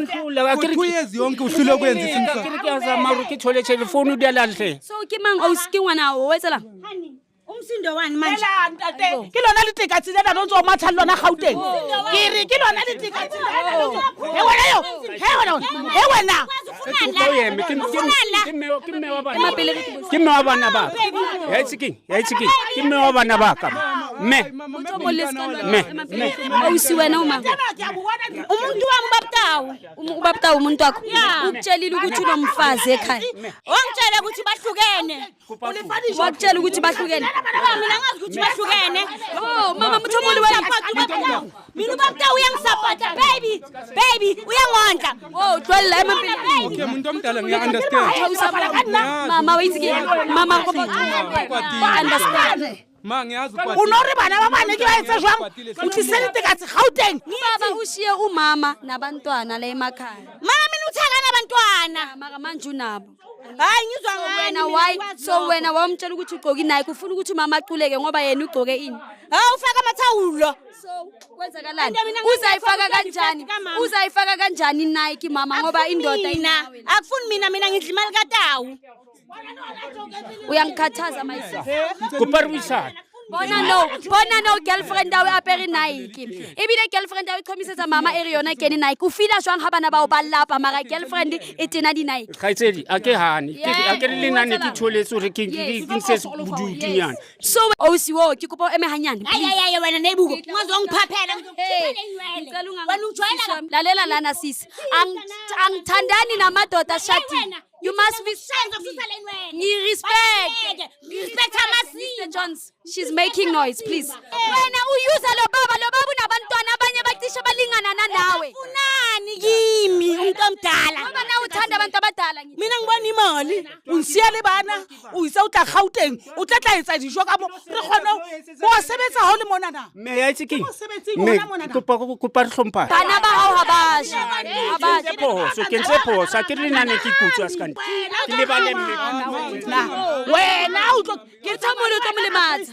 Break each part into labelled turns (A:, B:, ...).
A: Ngiyanthula
B: For 2 years yonke uhlule kwenza isimsa.
A: ke azama hore ke thole telephone di alahle.
C: So ke mang o se ke ngwana o etsa la?
D: Umsindo wani manje?
E: Ela ntate. Ke lona le tikatsi lena lo ntso matha lona Gauteng. Ke re ke lona le tikatsi lena lo ntso. He wena yo. He wena.
A: Ke me wa bana ba. Ya itsiki. Ke me wa bana ba ka. Me.
C: O si wena uma.
D: Umuntu wami babtawu.
C: Ubabta umuntu wakho. Ukutshelile ukuthi unomfazi ekhaya.
D: Wangitshela ukuthi bahlukene.
C: Wakutshela ukuthi bahlukene.
D: Mina ngazi ukuthi bahlukene.
C: Oh mama Mthomoli wena.
D: Mina babtawu uyangisapota baby uyangondla.
C: Oh dwella emampilweni.
B: Okay, umuntu omdala ngiya-understand.
C: Mama wayizike. Mama understand.
B: Ma ngiyazi
E: Unori bana ba bane ke ba etsa jwang? O tlisele tikatsi Gauteng.
C: Baba ushiye umama nabantwana la emakhaya.
D: Mama mina uthaka nabantwana.
C: Maka manje unabo.
D: Hayi ngizwa ngani.
C: Wena why so wena wamtshela ukuthi ugqoke inayi ufuna ukuthi umama aquleke ngoba yena ugqoke ini?
D: Hawu ufaka amathawulo.
C: So kwenzakalani? Uzayifaka kanjani Nike mama ngoba indoda
D: ina. Akufuni mina ngidla imali kaTawu.
C: Uyangikhathaza myself.
A: Kuparwisana.
C: Bona no girlfriend dawe apere Nike. Ebile girlfriend dawe iqhomisetsa mama eri yona kene Nike. Ufila jwang ha bana ba o ballapa mara girlfriend e tena di Nike.
A: Khaitsedi ake hani. Ake le nane ke tholetse hore ke se budutunyana.
C: So o siwo ke kopa eme hanyane.
D: Hayi wena nebuko. Ungazongiphaphela
C: Wena ujwayela lalela lana sisi. Angithandani namadoda shati. You must respect me. Respect Mr. Jones. She's making noise, please. Wena uyuza lo baba unabantwana abanye bacishe balingana nawe.
D: Unani kimi umuntu omdala.
C: Ngoba na uthanda abantu abadala ngithi.
E: Mina ngibona imali. Unsiya le bana. Uyisa utla Gauteng. O tla etsa dijo ka mo. Re khona o sebetsa ha o le mona na.
A: Me ya itsiki. Me kopa hlompha.
C: Bana ba hao ha ba je.
A: Ke ntse phoso ke le nane ke kutwa skandi. Ke le bale mme.
E: Wena o tlo
C: Ke tsamolo tsa molematsi.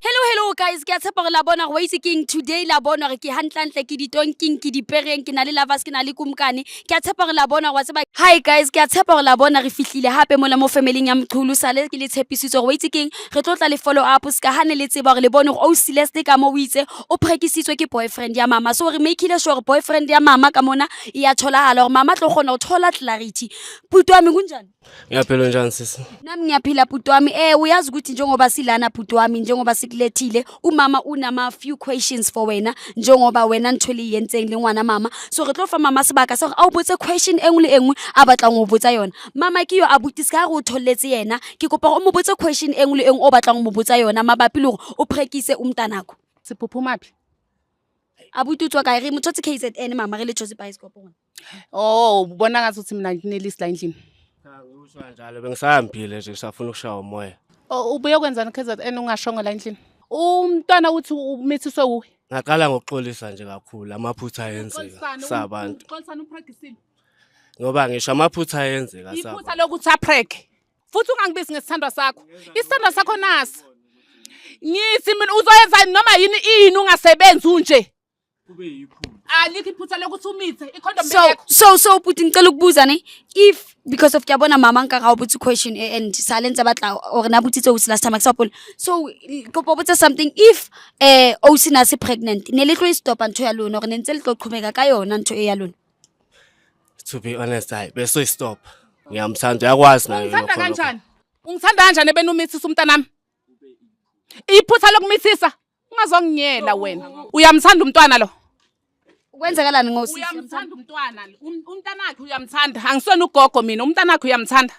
C: Hello guys, ke a tshepa re la bona go itse king today la bona re ke hantlantle ke ditonking ke dipereng ke na le lovers ke na le kumkane ke a tshepa re la bona go tseba. Hi guys, ke a tshepa re la bona re fihlile hape mola mo family ya Mqhulu sale ke le tshepisitse go itse king re tlotla le follow up ska hane le tseba re le bone go o Celeste ka mo o itse o prekisitswe ke boyfriend ya mama so re make ile sure boyfriend ya mama ka mona ya tholagala gore mama tlo gona o thola clarity. Puto wami kunjani?
F: Ngiyaphila njani sisi?
C: Nami ngiyaphila puto wami uyazi ukuthi njengoba silana puto wami njengoba sikulethile umama unama few questions for wena njengoba wena ntholi yentseng le ngwana mama so re tlo fa mama sebaka so a o botse question engwe le engwe a batlang go botsa yona mama ke yo a botisa ka go tholetse yena ke kopa go mo botse question engwe le engwe o batlang go botsa yona mabapi le gore o prekise umntanako
E: Sephuphu mapi.
C: a bututswa ka re motsotsi KZN mama re le Joseph Bioscope bona.
E: Oh ubona ngathi uthi mina nginelist la endlini.
F: Usho njalo bengisahambile nje safuna ukushaya umoya.
E: Oh ubuye kwenzani KZN ungashongo la endlini? Umntwana uthi umithiswe uwe.
F: Ngaqala ngokuxolisa nje kakhulu amaphutha ayenzeka sabantu.
E: Uxolisana upractice.
F: Ngoba ngisho amaphutha ayenzeka
E: Iphutha
F: sabantu.
E: lokuthi aprek. Futhi ungangibisi ngesithandwa sakho. Isithandwa sakho nasi. Ngithi mina uzoyenza noma yini ungasebenzi unje.
A: Kube yiphutha.
E: Alikho iphutha lokuthi umithe ikhondom bekho.
C: So puti ngicela ukubuza ne if because of kyabona mama nka ga o botse question and silence batla or na butsitse o last time example so go botsa something if o sina se pregnant ne le tlo stop ntho ya lona gore ne ntse le tlo qhubeka ka yona ntho e ya lona.
F: To be honest bese stop. Ngiyamthanda yakwazi nayo.
E: Ungithanda kanjani? Ungithanda kanjani bena umithisa umntanami? Iphutha lokumithisa ungazongiyela wena. Uyamthanda umntwana lo?
C: Kwenzakalani ngosisi?
E: Uyamthanda umntwana lo. Umntanakhe uyamthanda. Angisona ugogo mina. Umntanakhe uyamthanda.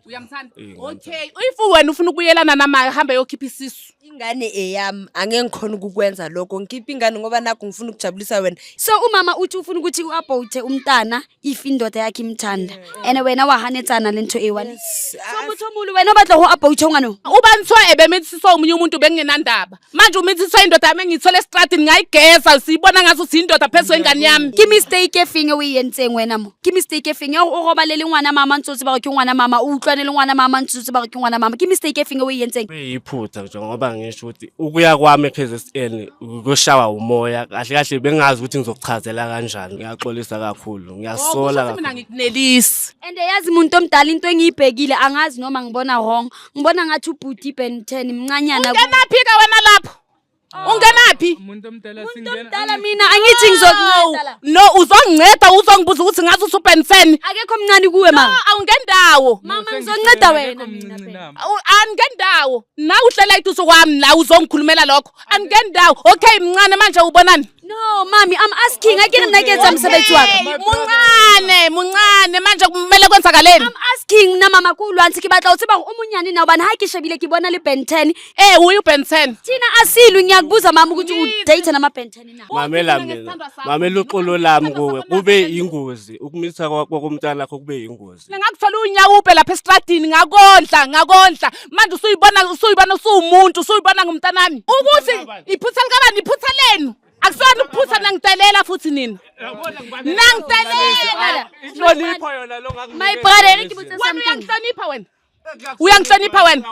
E: Uyamthanda. Okay. If wena ufuna ukuyelana nama hamba yokhipha isisu.
G: Ingane eyami angeke ngikhona ukukwenza lokho ngikhipha ingane ngoba nakho ngifuna ukujabulisa wena.
C: So umama uthi ufuna ukuthi uabote umntana if indoda yakhe imthanda and wena wahanetsana lento e1. So Mthomoli wena batla go abote ngano.
E: Ubantshwa ebemithisa umunye umuntu bengenandaba. Manje umithisa indoda yami ngithole estradini ngayigeza siyibona ngaso sindoda phezwe ingane yami.
C: Ke mistake efeng o yentseng wena mo. Ke mistake efeng o robalele ngwana mama ntsotsi ba go ke ngwana mama mama utlwane le ngwana mama ntse ba re ke ngwana mama ke mistake efeng o yentseng
F: beyiphutha njengoba ngisho ukuthi ukuya kwami eKZN ukoshawa umoya kahle kahle bengazi ukuthi ngizokuchazela kanjani ngiyaxolisa kakhulu ngiyasola kakhulu
E: mina ngikunelisi
C: and yazi umuntu omdala into engiyibhekile angazi noma ngibona wrong ngibona ngathi ubhuti Ben 10 mncanyana
E: ungenaphi ka wena lapho ungenaphi
B: umuntu omdala
C: omdala mina angithi ngizokunceda
E: no uzonginceda uzongibuza ukuthi ngathi usuPenseni
C: akekho omncane kuwe mama
E: awungendawo
C: mama ngizonceda wena mina phela
E: angendawo na uhlela ituso kwami la uzongikhulumela lokho angendawo okay mncane manje ubonani
C: no mami I'm asking ake nginaketsa umsebenzi wakho
E: muncane manje kumele kwenzakaleni
C: I'm asking na mama kulwansi ke batla utsiba umunyane na ubani ha ke shebile ke bona le Ben 10
E: uyu Ben10
C: thina asilu ngiyakubuza mama ukuthi udate nama Ben 10 na
F: mamela mina mamela uxolo lami kuwe kube ingozi ukumisa komntana lakho kube ingozi
E: ngakuthola unyawupe lapha estradini ngakondla manje usuyibona usumuntu usuyibona ngumntanami ukuthi iphutha likabani iphutha lenu akusona ukuphutha nangitelela futhi nina nangitelela
F: inhlonipho yona lo
C: my brother ngibuthe something
E: uyangihlonipha wena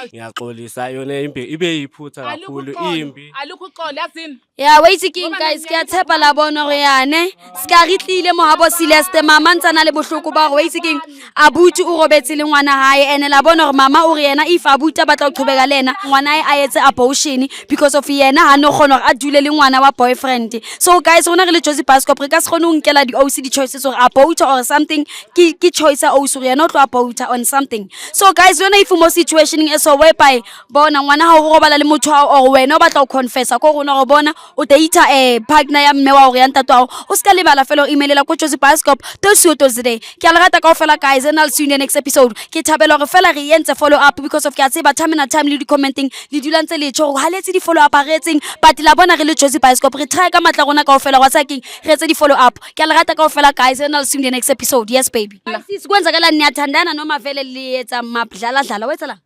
F: ngiyaxolisa yona ibe yiphutha kakhulu imbi
E: alukho uxolo yazini
C: yeah wait king guys ke a tshepa la bona re yane ska re tlile mo habo Celeste mama ntsana le bohloko ba re wait king abuti o robetse le ngwana hae ene la bona re mama o re yena if abuti batla o qhubeka lena ngwana hae a etse abortion because of yena ha no khona gore a dule le ngwana wa boyfriend so guys rona re le Josie Bascop re ka se khone o nkela di OC di choices or abort or something ki choice o so yena o tlo abort on something so guys yona if mo situation e so whereby bona ngwana ha o robala le motho o wena o batla o confessa ko rona go bona o data partner ya mme wa o re ntata o ska lebala fela o emailela ko Josie Bascop to today ke a le rata ka fela guys and I'll see you in the next episode ke thabela re fela re yentse follow up because of ke a tseba time le di commenting le dulantse le tšho ha letse di follow up a retseng but la bona re le Josie Bascop re try ka matla rona ka fela wa tsaking re tse di follow up ke a le rata ka fela guys and I'll see you in the next episode yes baby sis kwenzakala niyathandana noma vele liyetsa mabdala wetsela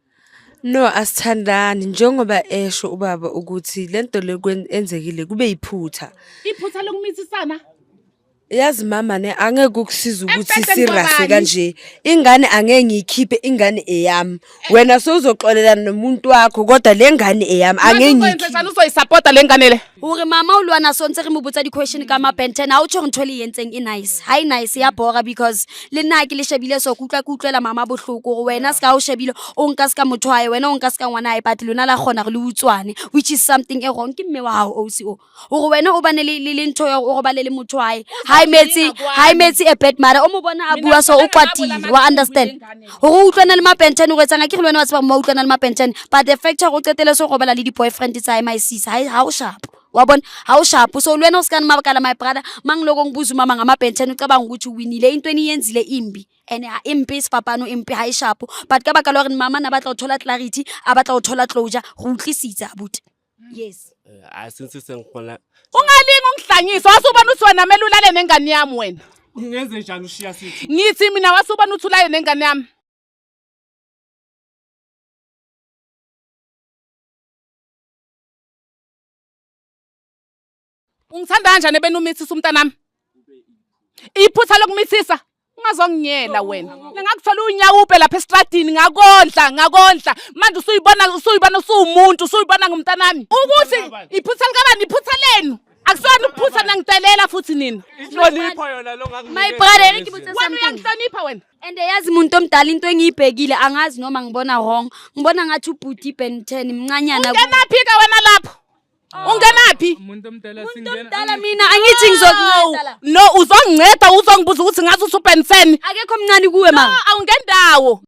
G: no asithandani njengoba esho ubaba ukuthi lento lekwenzekile kube yiphutha
E: iphutha lokumithisana
G: yazi mama ne angeke ukusiza ukuthi sirase kanje ingane angeke ngiyikhiphe ingane eyami wena sozoxolelana nomuntu wakho kodwa lengane eyami angeke ngiyikhiphe
E: uzoyisupporta lengane le
C: ure mama ulwana sontse re mo botsa di question ka ma Ben 10 a o tshong thole yentseng e nice hi nice ya bora because le nna ke le shebile so kutlwa mama bohloko wena ska o shebile o nka ska motho hae wena o nka ska ngwana hae but lona la khona re le utswane which is something e wrong ke mme wa hao OCO ure wena o bane le ntho ya o robale le motho hae hi metsi a bad mara o mo bona a bua so o kwatile wa understand go utlwana le ma Ben 10 o retsanga ke le wena wa tseba mo utlwana le ma Ben 10 but the factor go qetele so go bala le di boyfriend tsa my sis ha o sharp wa bona ha o sharp so lwena o ska nna mabakala my brother mang loko ngibuza mama ngama Ben 10 ucabanga ukuthi winile into eniyenzile imbi ene impi sipapano impi ha isharp but ka baka lo re mama na batla o thola clarity a batla o thola closure go utlwisitsa abuti yes
F: asinsise ngikhona
E: ungalinga ungihlanyisa wasubona uthi wena mele ulale nengane yami wena
F: ngenze njani ushiya sithi
E: ngithi mina wasubona uthi ulale nengane yami ungithanda kanjani benumithisa umntanami iphutha lokumithisa ungazongiyela wena ngakuthola unyawupe lapha estradini ngakondla manje usuyibona usumuntu usuyibona ngumntanami ukuthi iphutha likabani iphutha lenu akusona ukuphutha nangitelela futhi nina
F: inhlonipho yona lo
C: my brother ngibutse
E: wena
C: something
E: uyangihlonipha wena
C: and yazi umuntu omdala into engiyibhekile angazi noma ngibona wrong ngibona ngathi ubhuti Ben 10 mncanyana
E: ungenaphi ka wena lapho ungenaphi
B: umuntu omdala
C: omdala mina angithi ngizokunceda
E: no uzonginceda uzongibuza ukuthi ngathi usuPenseni
C: akekho omncane kuwe mama
E: awungendawo